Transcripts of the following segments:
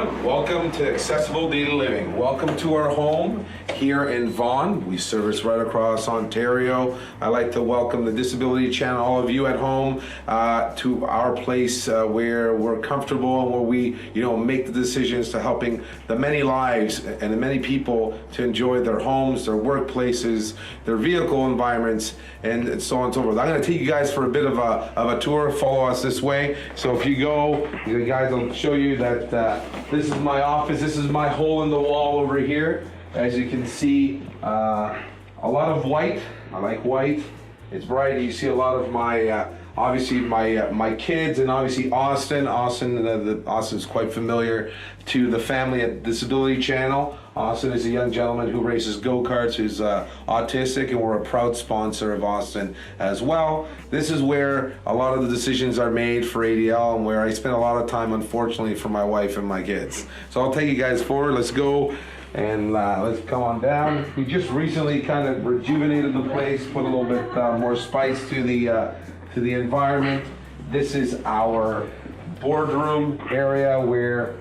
everyone. Welcome to Accessible Daily Living. Welcome to our home here in Vaughan. We service right across Ontario. I'd like to welcome the Disability Channel, all of you at home, to our place where we're comfortable and where we, make the decisions to helping the many lives and the many people to enjoy their homes, their workplaces, their vehicle environments, and so on and so forth. I'm going to take you guys for a bit of a tour. Follow us this way. So if you go, the guys will show you that this is my office. This is my hole in the wall over here. As you can see, a lot of white. I like white. It's bright. You see a lot of my, obviously my kids, and obviously Austin. Austin's quite familiar to the family at Disability Channel. Austin is a young gentleman who races go-karts, who's autistic, and we're a proud sponsor of Austin as well. This is where a lot of the decisions are made for ADL, and where I spend a lot of time, unfortunately, for my wife and my kids. So I'll take you guys forward. Let's go. And let's come on down. We just recently kind of rejuvenated the place, put a little bit more spice to the environment. This is our boardroom area where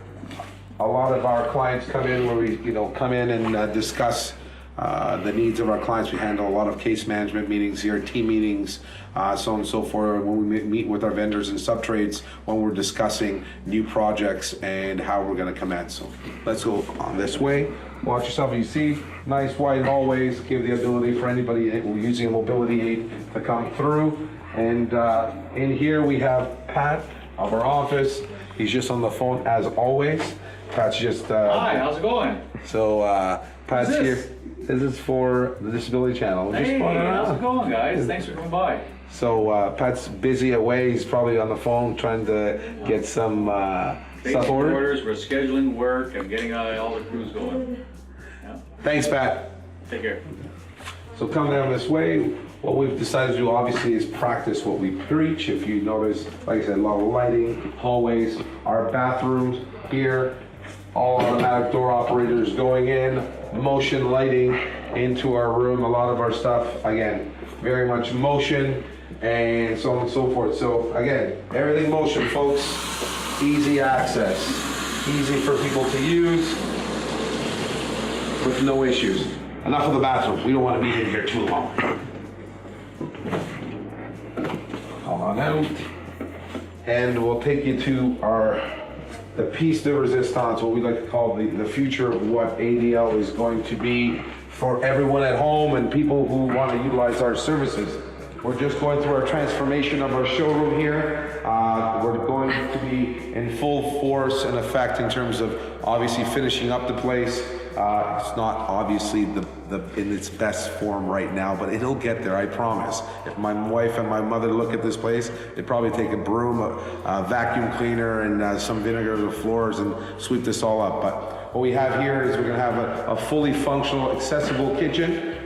a lot of our clients come in, where we come in and discuss the needs of our clients. We handle a lot of case management meetings here, team meetings, so on and so forth, when we meet with our vendors and sub-trades, when we're discussing new projects and how we're going to commence. So let's go on this way. Watch yourself. You see nice wide hallways, give the ability for anybody using a mobility aid to come through. And in here we have Pat of our office. He's just on the phone as always. Pat's just... Hi, how's it going? So Pat's here. This is for the Disability Channel. Hey, how's it going, guys? Thanks for coming by. So Pat's busy away. He's probably on the phone trying to get some stuff ordered. Orders, we're scheduling work and getting all the crews going. Yeah. Thanks, Pat. Take care. So come down this way. What we've decided to do, obviously, is practice what we preach. If you notice, like I said, a lot of lighting, hallways, our bathrooms here, all automatic door operators going in, motion lighting into our room. A lot of our stuff, again, very much motion, and so on and so forth. So again, everything motion, folks. Easy access, easy for people to use with no issues. Enough of the bathroom. We don't want to be in here too long. Come on out, and we'll take you to the piece de resistance, what we like to call the future of what ADL is going to be for everyone at home and people who want to utilize our services. We're just going through our transformation of our showroom here. We're going to be in full force and effect in terms of obviously finishing up the place. It's not obviously in its best form right now, but it'll get there, I promise. If my wife and my mother look at this place, they'd probably take a broom, a vacuum cleaner, and some vinegar to the floors and sweep this all up. But what we have here is we're going to have a fully functional, accessible kitchen.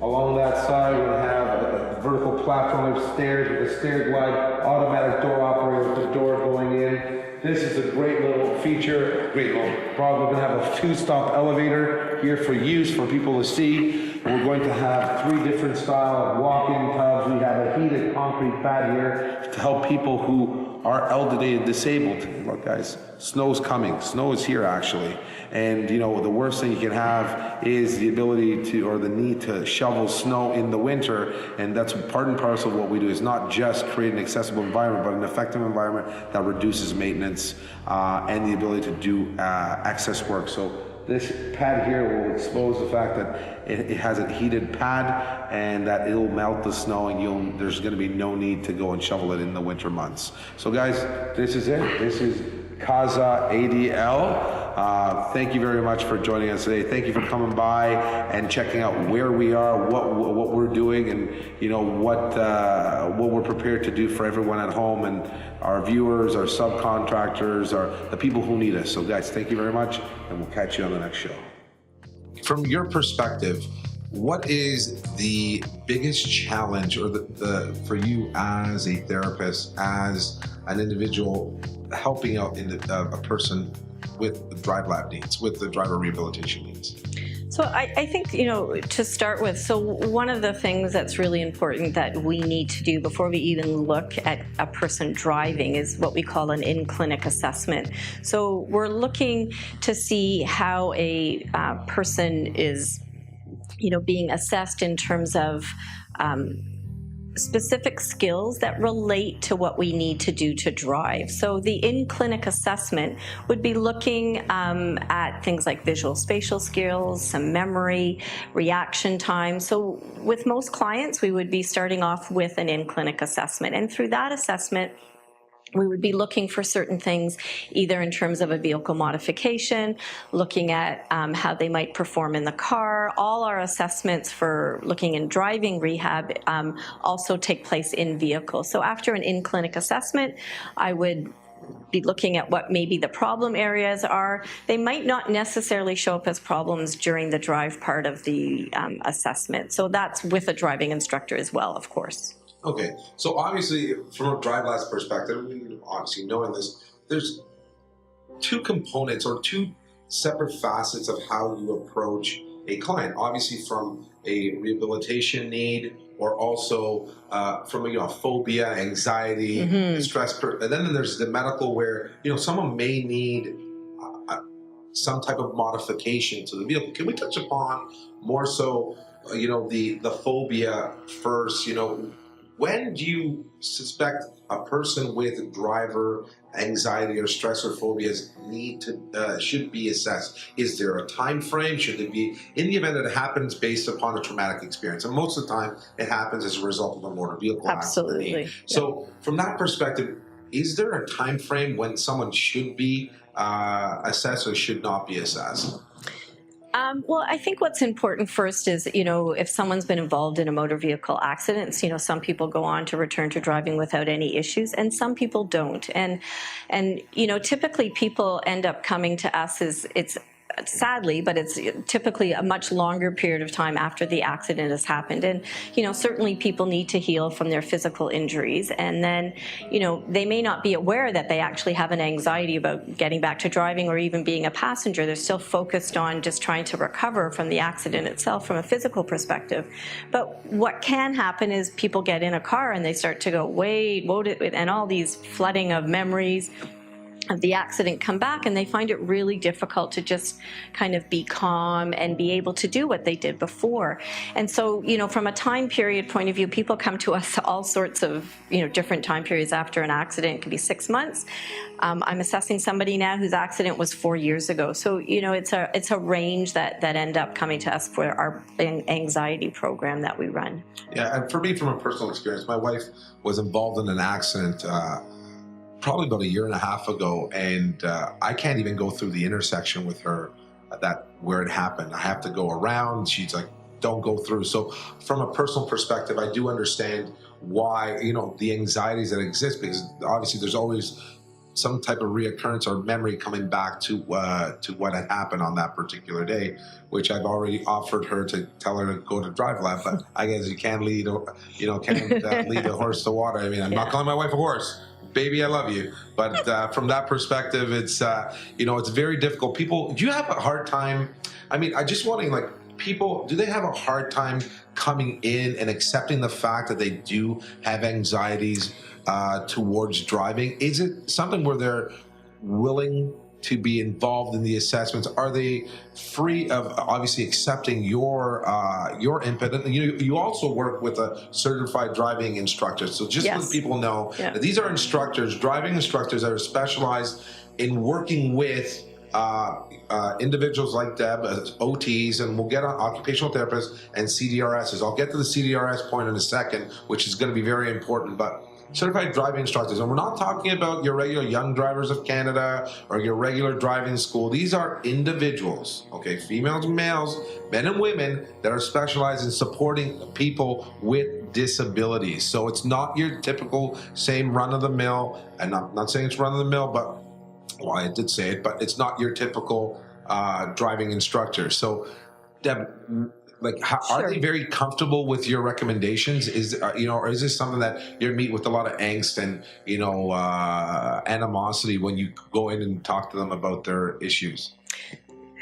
Along that side, we're going to have a vertical platform of stairs with a stair glide, automatic door operator with the door going in. This is a great little feature, great little problem. We're going to have a two-stop elevator here for use for people to see. We're going to have 3 different style of walk-in tubs. We have a heated concrete pad here to help people who are elderly and disabled. Look, guys, snow's coming. Snow is here, actually. And, the worst thing you can have is the ability to, or the need to shovel snow in the winter. And that's part and parcel of what we do, is not just create an accessible environment, but an effective environment that reduces maintenance and the ability to do excess work. So this pad here will expose the fact that it has a heated pad and that it'll melt the snow, and there's going to be no need to go and shovel it in the winter months. So guys, this is it. This is Casa ADL. Thank you very much for joining us today. Thank you for coming by and checking out where we are, what we're doing, and what we're prepared to do for everyone at home, and our viewers, our subcontractors, the people who need us. So guys, thank you very much, and we'll catch you on the next show. From your perspective, what is the biggest challenge, or for you as a therapist, as an individual helping out a person with DriveLab needs, with the driver rehabilitation needs? So I think, to start with, so one of the things that's really important that we need to do before we even look at a person driving is what we call an in-clinic assessment. So we're looking to see how a person is, being assessed in terms of specific skills that relate to what we need to do to drive. So the in-clinic assessment would be looking at things like visual spatial skills, some memory, reaction time. So with most clients, we would be starting off with an in-clinic assessment. And through that assessment, we would be looking for certain things, either in terms of a vehicle modification, looking at how they might perform in the car. All our assessments for looking in driving rehab also take place in vehicle. So after an in-clinic assessment, I would be looking at what maybe the problem areas are. They might not necessarily show up as problems during the drive part of the assessment. So that's with a driving instructor as well, of course. Okay, so obviously, from a DriveLab's perspective, obviously knowing this, there's two components or two separate facets of how you approach a client. Obviously, from a rehabilitation need, or also from a phobia, anxiety, stress. And then there's the medical, where someone may need some type of modification to the vehicle. Can we touch upon more so, the phobia first? When do you suspect a person with driver anxiety or stress or phobias should be assessed? Is there a time frame? Should it be in the event that it happens based upon a traumatic experience? And most of the time, it happens as a result of a motor vehicle accident. Absolutely. So, from that perspective, is there a time frame when someone should be assessed or should not be assessed? Well, I think what's important first is, if someone's been involved in a motor vehicle accident, some people go on to return to driving without any issues, and some people don't. And typically people end up coming to us it's sadly, but it's typically a much longer period of time after the accident has happened. And, certainly people need to heal from their physical injuries. And then, they may not be aware that they actually have an anxiety about getting back to driving or even being a passenger. They're still focused on just trying to recover from the accident itself from a physical perspective. But what can happen is people get in a car and they start to go, wait, and all these flooding of memories of the accident come back, and they find it really difficult to just kind of be calm and be able to do what they did before. And so, from a time period point of view, people come to us all sorts of, different time periods after an accident. It could be 6 months. I'm assessing somebody now whose accident was 4 years ago. So, it's a range that end up coming to us for our anxiety program that we run. Yeah, and for me, from a personal experience, my wife was involved in an accident probably about 1.5 years ago, and I can't even go through the intersection with her where it happened. I have to go around. She's like, don't go through. So from a personal perspective, I do understand why, the anxieties that exist, because obviously there's always some type of reoccurrence or memory coming back to what had happened on that particular day, which I've already offered her to tell her to go to DriveLab, but I guess you can't lead, lead a horse to water. I mean, I'm not calling my wife a horse. Baby, I love you. But from that perspective, it's, it's very difficult. People, do you have a hard time? I mean, I just wondering, people, do they have a hard time coming in and accepting the fact that they do have anxieties towards driving? Is it something where they're willing to be involved in the assessments? Are they free of obviously accepting your input? And you also work with a certified driving instructor. So just Yes. let people know that these are instructors, driving instructors that are specialized in working with individuals like Deb, OTs, and we'll get on occupational therapists and CDRSs. I'll get to the CDRS point in a second, which is going to be very important, but certified driving instructors. And we're not talking about your regular Young Drivers of Canada or your regular driving school. These are individuals, okay, females and males, men and women, that are specialized in supporting people with disabilities. So it's not your typical same run-of-the-mill, and I'm not saying it's run-of-the-mill, but, well, I did say it, but it's not your typical driving instructor. So, Deb, are they very comfortable with your recommendations? Or is this something that you meet with a lot of angst and animosity when you go in and talk to them about their issues?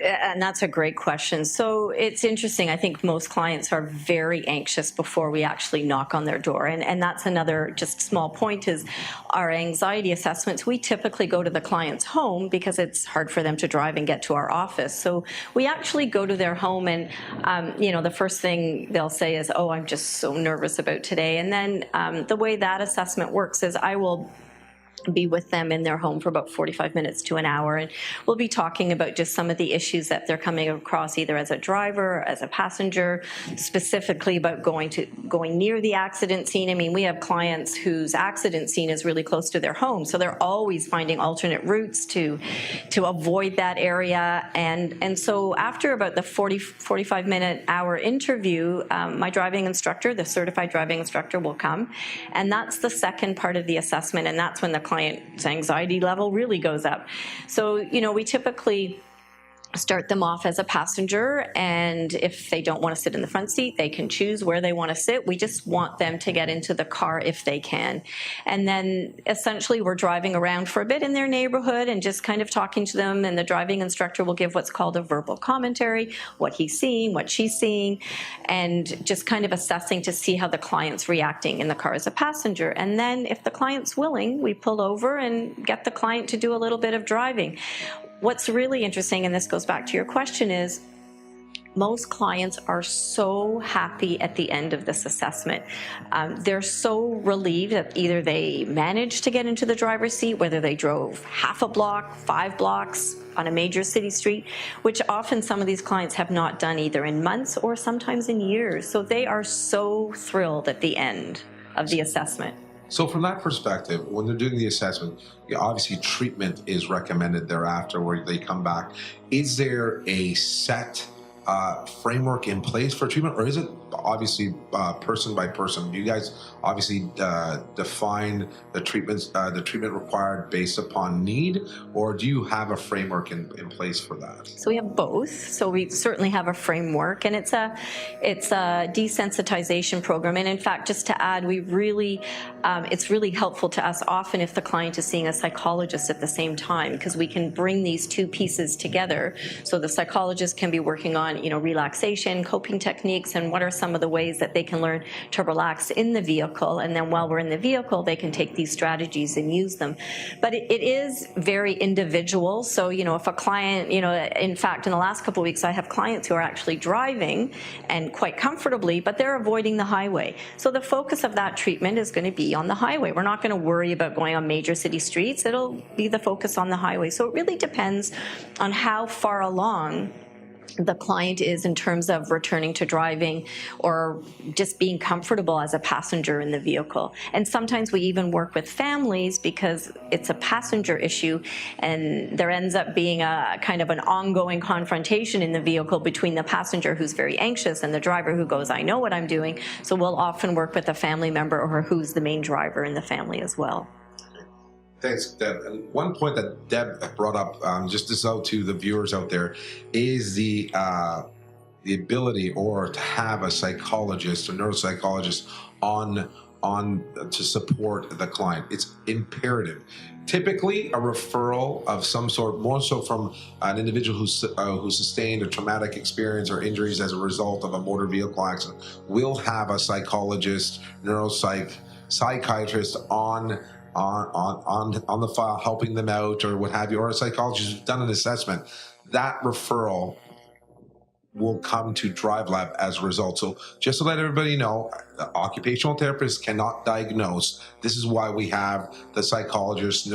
And that's a great question. So it's interesting. I think most clients are very anxious before we actually knock on their door. And that's another just small point is our anxiety assessments. We typically go to the client's home because it's hard for them to drive and get to our office. So we actually go to their home and, the first thing they'll say is, oh, I'm just so nervous about today. And then the way that assessment works is I will be with them in their home for about 45 minutes to an hour, and we'll be talking about just some of the issues that they're coming across either as a driver or as a passenger, specifically about going near the accident scene. I mean, we have clients whose accident scene is really close to their home, so they're always finding alternate routes to avoid that area. And so after about the 45 minute hour interview, my driving instructor, the certified driving instructor, will come, and that's the second part of the assessment, and that's when the client's anxiety level really goes up. So, we typically start them off as a passenger, and if they don't want to sit in the front seat, they can choose where they want to sit. We just want them to get into the car if they can. And then essentially we're driving around for a bit in their neighborhood and just kind of talking to them, and the driving instructor will give what's called a verbal commentary, what he's seeing, what she's seeing, and just kind of assessing to see how the client's reacting in the car as a passenger. And then if the client's willing, we pull over and get the client to do a little bit of driving. What's really interesting, and this goes back to your question, is most clients are so happy at the end of this assessment. They're so relieved that either they managed to get into the driver's seat, whether they drove half a block, 5 blocks on a major city street, which often some of these clients have not done either in months or sometimes in years. So they are so thrilled at the end of the assessment. So from that perspective, when they're doing the assessment, obviously treatment is recommended thereafter where they come back. Is there a set framework in place for treatment, or is it obviously person by person? You guys obviously define the treatment required based upon need, or do you have a framework in place for that? So we have both. So we certainly have a framework, and it's a desensitization program. And in fact, just to add, it's really helpful to us often if the client is seeing a psychologist at the same time, because we can bring these two pieces together. So the psychologist can be working on relaxation, coping techniques, and what are some of the ways that they can learn to relax in the vehicle. And then while we're in the vehicle, they can take these strategies and use them. But it is very individual. So, if a client, in fact, in the last couple of weeks, I have clients who are actually driving and quite comfortably, but they're avoiding the highway. So the focus of that treatment is going to be on the highway. We're not going to worry about going on major city streets. It'll be the focus on the highway. So it really depends on how far along the client is in terms of returning to driving or just being comfortable as a passenger in the vehicle. And sometimes we even work with families because it's a passenger issue, and there ends up being a kind of an ongoing confrontation in the vehicle between the passenger who's very anxious and the driver who goes, I know what I'm doing. So we'll often work with a family member or who's the main driver in the family as well. Thanks, Deb. And one point that Deb brought up, just this out to the viewers out there, is the ability or to have a psychologist or neuropsychologist on to support the client. It's imperative. Typically, a referral of some sort, more so from an individual who sustained a traumatic experience or injuries as a result of a motor vehicle accident, will have a psychologist, psychiatrist on the file, helping them out or what have you, or a psychologist who's done an assessment. That referral will come to DriveLab as a result. So just to let everybody know, the occupational therapist cannot diagnose. This is why we have the psychologist,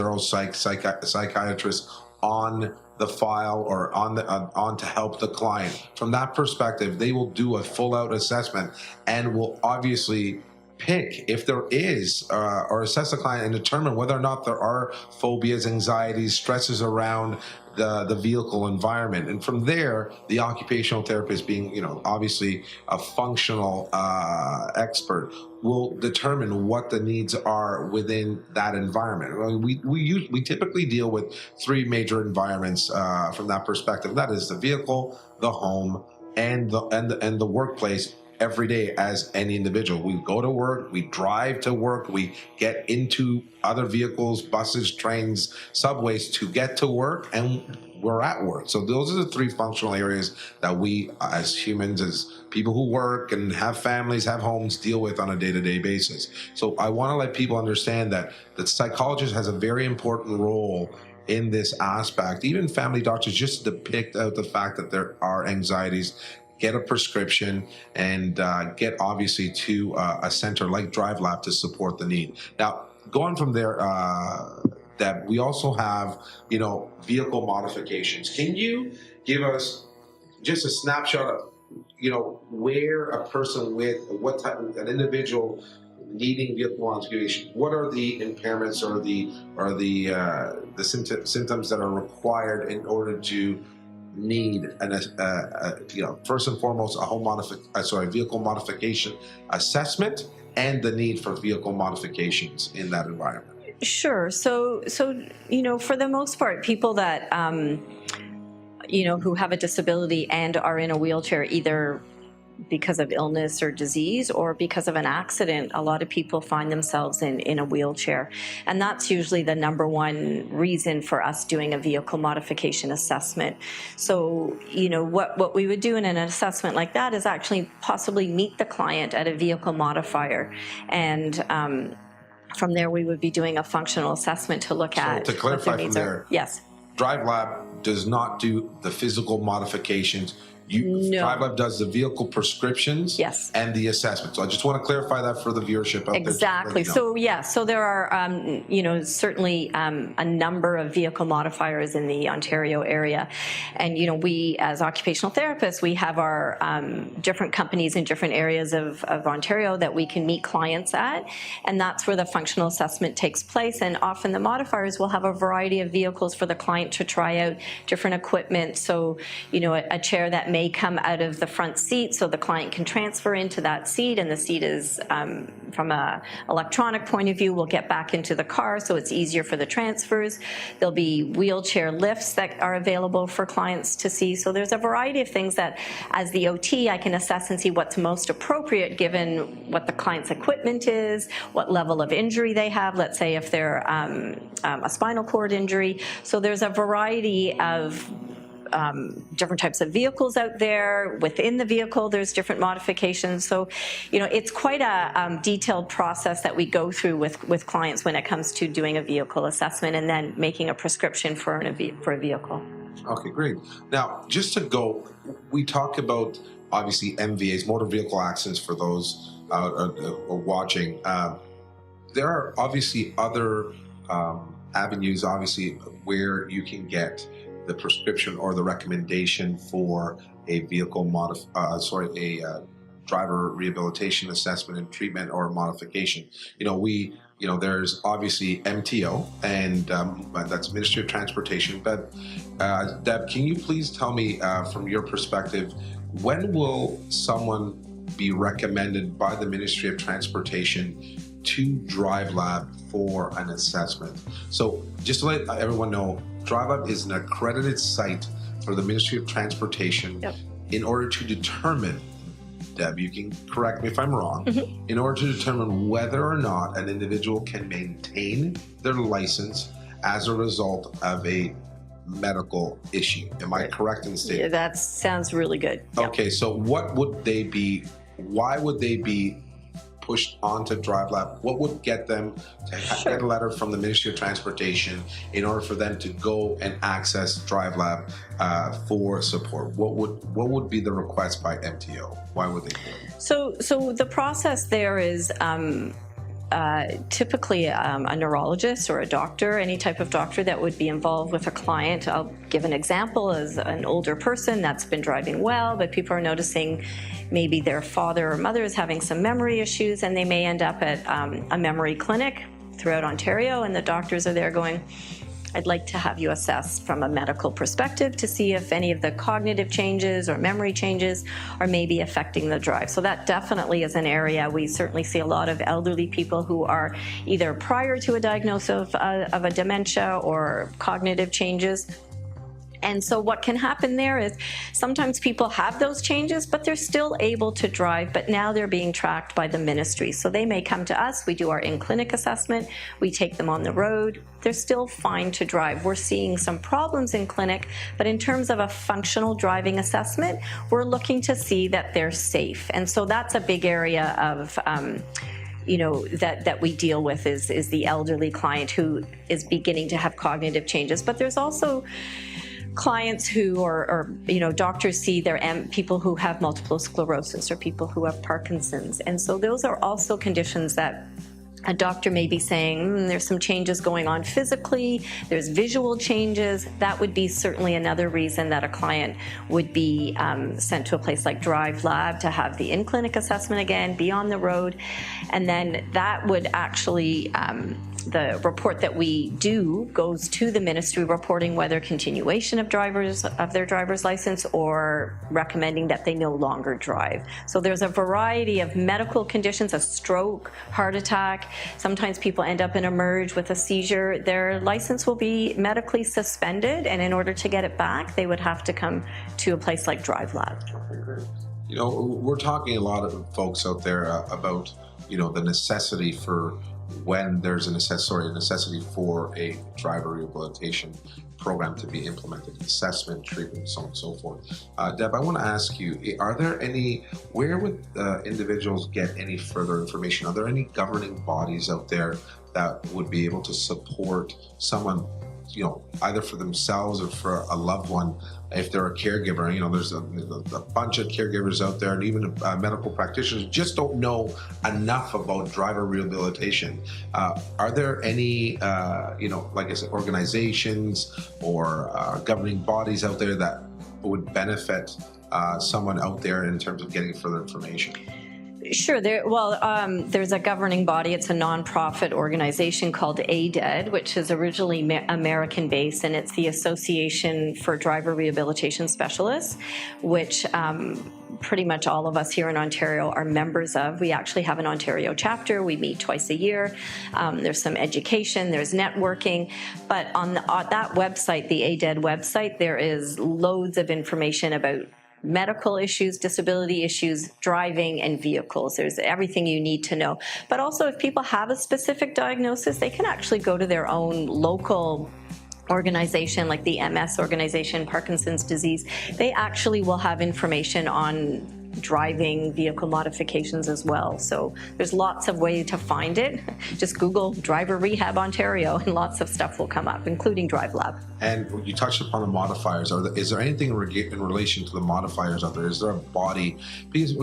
psychiatrist on the file or on to help the client. From that perspective, they will do a full out assessment and will obviously pick if there is or assess the client and determine whether or not there are phobias, anxieties, stresses around the vehicle environment. And from there, the occupational therapist, being obviously a functional expert, will determine what the needs are within that environment. I mean, we typically deal with 3 major environments from that perspective. That is the vehicle, the home, and the workplace, every day as any individual. We go to work, we drive to work, we get into other vehicles, buses, trains, subways to get to work, and we're at work. So those are the three functional areas that we as humans, as people who work and have families, have homes, deal with on a day-to-day basis. So I want to let people understand that the psychologist has a very important role in this aspect. Even family doctors, just to depict out the fact that there are anxieties, get a prescription, and get obviously to a center like DriveLab to support the need. Now, going from there, Deb, we also have, vehicle modifications. Can you give us just a snapshot of, where a person with what type of an individual needing vehicle modification, what are the impairments or the symptoms that are required in order to need first and foremost a vehicle modification assessment, and the need for vehicle modifications in that environment? Sure. So for the most part, people that who have a disability and are in a wheelchair, either because of illness or disease or because of an accident, a lot of people find themselves in a wheelchair. And that's usually the number one reason for us doing a vehicle modification assessment. So, what we would do in an assessment like that is actually possibly meet the client at a vehicle modifier. And from there, we would be doing a functional assessment to look at. To clarify from there, yes. DriveLab does not do the physical modifications. No. DriveLab does the vehicle prescriptions, yes, and the assessment. So I just want to clarify that for the viewership out exactly. there. So there are certainly a number of vehicle modifiers in the Ontario area, and we as occupational therapists, we have our different companies in different areas of Ontario that we can meet clients at, and that's where the functional assessment takes place. And often the modifiers will have a variety of vehicles for the client to try out, different equipment. So a chair that may come out of the front seat, so the client can transfer into that seat, and the seat is from a electronic point of view will get back into the car, so it's easier for the transfers. There'll be wheelchair lifts that are available for clients to see. So there's a variety of things that as the OT I can assess and see what's most appropriate given what the client's equipment is, what level of injury they have, let's say if they're a spinal cord injury. So there's a variety of different types of vehicles out there. Within the vehicle, there's different modifications. So, it's quite a detailed process that we go through with clients when it comes to doing a vehicle assessment and then making a prescription for a vehicle. Okay, great. Now, just to go, we talk about obviously MVAs, motor vehicle accidents, for those watching. There are obviously other avenues, obviously, where you can get the prescription or the recommendation for a vehicle driver rehabilitation assessment and treatment or modification. There's obviously MTO, and that's Ministry of Transportation. But Deb, can you please tell me from your perspective, when will someone be recommended by the Ministry of Transportation to DriveLab for an assessment? So just to let everyone know, DriveLab is an accredited site for the Ministry of Transportation. Yep. In order to determine, Deb, you can correct me if I'm wrong, in order to determine whether or not an individual can maintain their license as a result of a medical issue. Am I correct in stating? Yeah, that sounds really good. Yep. Okay, so what would they be, why would they be pushed onto DriveLab? What would get them to get a letter from the Ministry of Transportation in order for them to go and access DriveLab for support? What would be the request by MTO? Why would they do it? So the process there is typically a neurologist or a doctor, any type of doctor that would be involved with a client. I'll give an example as an older person that's been driving well, but people are noticing maybe their father or mother is having some memory issues, and they may end up at a memory clinic throughout Ontario, and the doctors are there going, I'd like to have you assess from a medical perspective to see if any of the cognitive changes or memory changes are maybe affecting the drive. So that definitely is an area. We certainly see a lot of elderly people who are either prior to a diagnosis of a dementia or cognitive changes. And so what can happen there is sometimes people have those changes, but they're still able to drive, but now they're being tracked by the ministry. So they may come to us, we do our in-clinic assessment, we take them on the road, they're still fine to drive. We're seeing some problems in clinic, but in terms of a functional driving assessment, we're looking to see that they're safe. And so that's a big area of that we deal with is the elderly client who is beginning to have cognitive changes. But there's also clients who are doctors see their people who have multiple sclerosis or people who have Parkinson's. And so those are also conditions that a doctor may be saying, there's some changes going on physically, there's visual changes. That would be certainly another reason that a client would be sent to a place like DriveLab to have the in-clinic assessment again, be on the road. And then that would actually, the report that we do goes to the ministry reporting whether continuation of their driver's license or recommending that they no longer drive. So there's a variety of medical conditions, a stroke, heart attack. Sometimes people end up in a merge with a seizure. Their license will be medically suspended, and in order to get it back, they would have to come to a place like DriveLab. We're talking a lot of folks out there about, the necessity for when there's a necessity for a driver rehabilitation program to be implemented, assessment, treatment, so on and so forth. Deb, I want to ask you, where would individuals get any further information? Are there any governing bodies out there that would be able to support someone, either for themselves or for a loved one, if they're a caregiver? There's a bunch of caregivers out there, and even medical practitioners just don't know enough about driver rehabilitation. Are there any, like I said, organizations or governing bodies out there that would benefit someone out there in terms of getting further information? Sure. There's a governing body. It's a nonprofit organization called ADED, which is originally American-based, and it's the Association for Driver Rehabilitation Specialists, which pretty much all of us here in Ontario are members of. We actually have an Ontario chapter. We meet twice a year. There's some education, there's networking, but on that website, the ADED website, there is loads of information about medical issues, disability issues, driving, and vehicles. There's everything you need to know. But also, if people have a specific diagnosis, they can actually go to their own local organization, like the MS organization, Parkinson's disease. They actually will have information on driving vehicle modifications as well. So there's lots of ways to find it. Just Google Driver Rehab Ontario and lots of stuff will come up, including DriveLab. And you touched upon the modifiers. Is there anything in relation to the modifiers out there? Is there a body? Because,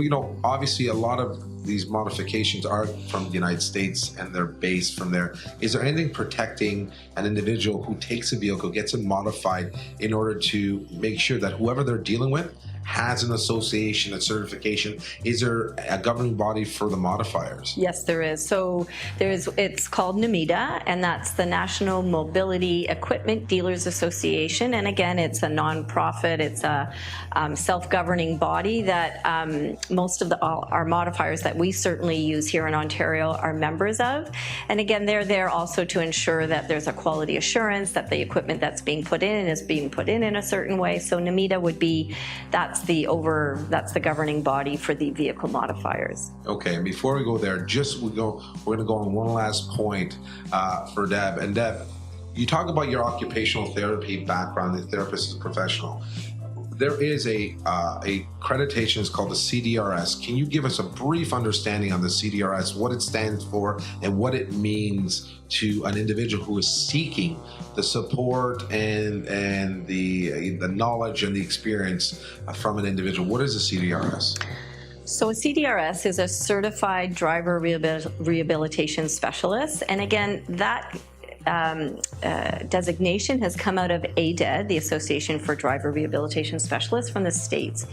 obviously a lot of these modifications are from the United States and they're based from there. Is there anything protecting an individual who takes a vehicle, gets it modified, in order to make sure that whoever they're dealing with has an association, a certification? Is there a governing body for the modifiers? Yes, there is. So it's called NMEDA, and that's the National Mobility Equipment Dealers Association. And again, it's a nonprofit. It's a self-governing body that most of our modifiers that we certainly use here in Ontario are members of. And again, they're there also to ensure that there's a quality assurance, that the equipment that's being put in is being put in a certain way. So NMEDA would be, that's the governing body for the vehicle modifiers. Okay, and before we go there, we're going to go on one last point for Deb. And Deb, you talk about your occupational therapy background. The therapist is a professional. There is a accreditation, it's called the CDRS. Can you give us a brief understanding on the CDRS, what it stands for, and what it means to an individual who is seeking the support and the knowledge and the experience from an individual? What is a CDRS? So a CDRS is a Certified Driver Rehabilitation Specialist. And again, that designation has come out of ADED, the Association for Driver Rehabilitation Specialists, from the States.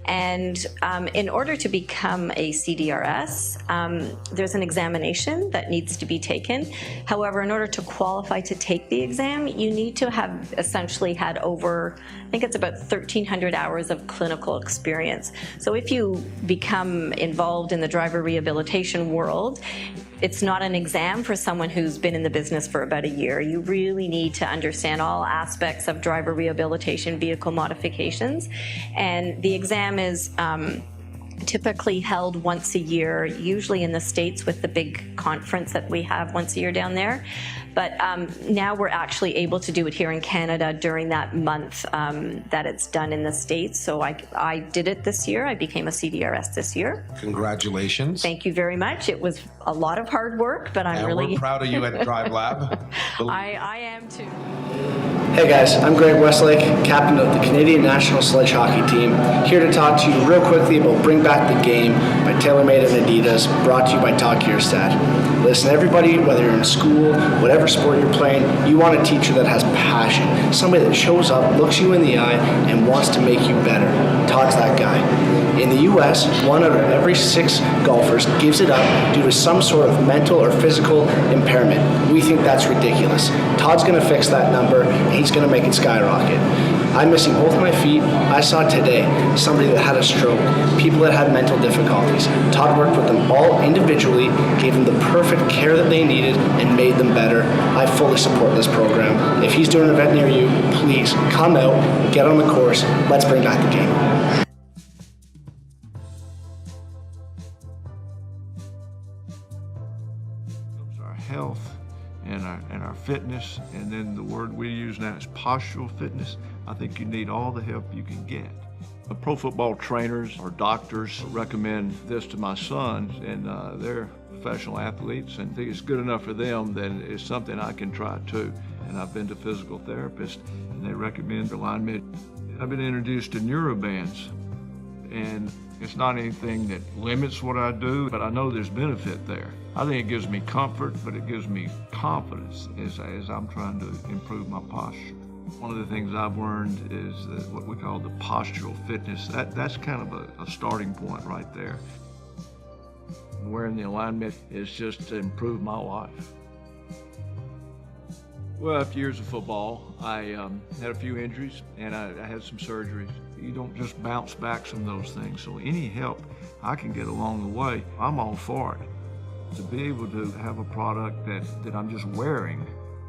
And in order to become a CDRS, there's an examination that needs to be taken. However, in order to qualify to take the exam, you need to have essentially had over, I think it's about 1,300 hours of clinical experience. So if you become involved in the driver rehabilitation world, it's not an exam for someone who's been in the business for about a year. You really need to understand all aspects of driver rehabilitation, vehicle modifications, and the exam is typically held once a year, usually in the States with the big conference that we have once a year down there. But now we're actually able to do it here in Canada during that month that it's done in the States. So I did it this year. I became a CDRS this year. Congratulations. Thank you very much. It was a lot of hard work, but I'm really... we're proud of you at DriveLab. I am too. Hey guys, I'm Greg Westlake, captain of the Canadian National Sledge Hockey Team, here to talk to you real quickly about Bring Back the Game by TaylorMade and Adidas, brought to you by Talk Kierstad. Listen, everybody, whether you're in school, whatever sport you're playing, you want a teacher that has passion, somebody that shows up, looks you in the eye, and wants to make you better. Todd's that guy. In the US, 1 out of every 6 golfers gives it up due to some sort of mental or physical impairment. We think that's ridiculous. Todd's going to fix that number, and he's going to make it skyrocket. I'm missing both my feet. I saw today somebody that had a stroke, people that had mental difficulties. Todd worked with them all individually, gave them the perfect care that they needed, and made them better. I fully support this program. If he's doing an event near you, please come out, get on the course. Let's bring back the game. Our health and our fitness, and then the word we use now is postural fitness. I think you need all the help you can get. The pro football trainers or doctors recommend this to my sons, and they're professional athletes, and I think it's good enough for them, then it's something I can try too. And I've been to physical therapists, and they recommend alignment. I've been introduced to neurobands, and it's not anything that limits what I do, but I know there's benefit there. I think it gives me comfort, but it gives me confidence as I'm trying to improve my posture. One of the things I've learned is that what we call the postural fitness. That's kind of a starting point right there. Wearing the alignment is just to improve my life. Well, after years of football, I had a few injuries and I had some surgeries. You don't just bounce back from those things, so any help I can get along the way, I'm all for it. To be able to have a product that I'm just wearing,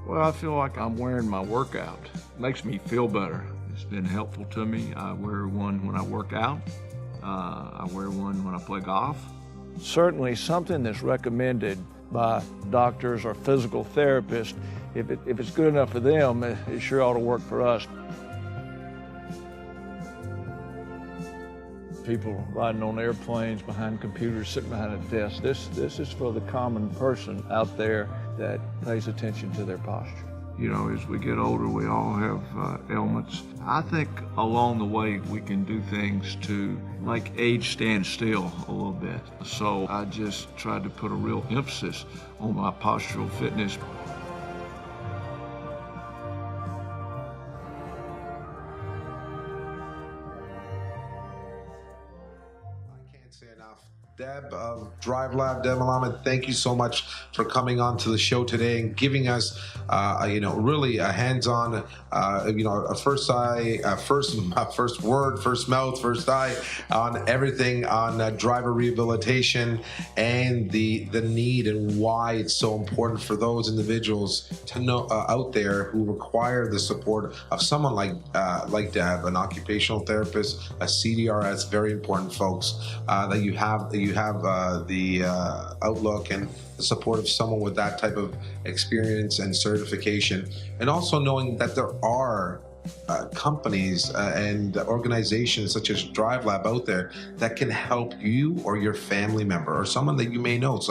well, I feel like I'm wearing my workout. It makes me feel better. It's been helpful to me. I wear one when I work out. I wear one when I play golf. Certainly something that's recommended by doctors or physical therapists, if it's good enough for them, it sure ought to work for us. People riding on airplanes, behind computers, sitting behind a desk. This is for the common person out there that pays attention to their posture. You know, as we get older, we all have ailments. I think along the way we can do things to make age stand still a little bit. So I just tried to put a real emphasis on my postural fitness. Deb of DriveLab, Deb Malamed, thank you so much for coming on to the show today and giving us, really a hands-on, a first eye, first word, first mouth, first eye on everything on driver rehabilitation and the need and why it's so important for those individuals to know out there who require the support of someone like Deb, an occupational therapist, a CDRS. Very important, folks, that you have the outlook and the support of someone with that type of experience and certification, and also knowing that there are companies and organizations such as DriveLab out there that can help you or your family member or someone that you may know.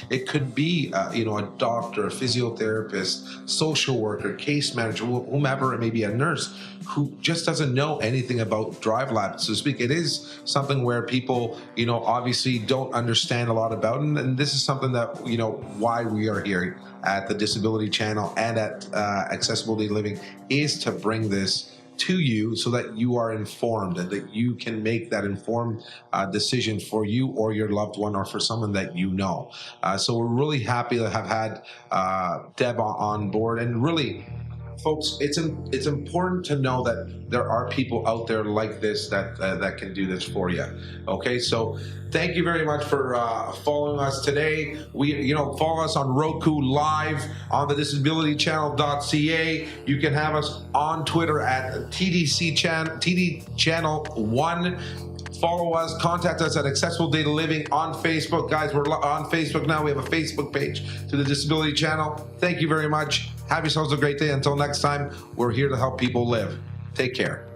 It could be a doctor, a physiotherapist, social worker, case manager, whomever it may be, a nurse who just doesn't know anything about DriveLab, so to speak. It is something where people, obviously don't understand a lot about, and this is something that, why we are here at the Disability Channel and at Accessibility Living, is to bring this to you so that you are informed and that you can make that informed decision for you or your loved one or for someone that you know. So we're really happy to have had Deb on board, and really folks, it's important to know that there are people out there like this that can do this for you. Okay, so thank you very much for following us today. Follow us on Roku Live, on the disabilitychannel.ca. You can have us on Twitter at TDC TD Channel 1. Follow us, contact us at Accessible Data Living on Facebook. Guys, we're on Facebook now. We have a Facebook page to the Disability Channel. Thank you very much. Have yourselves a great day. Until next time, we're here to help people live. Take care.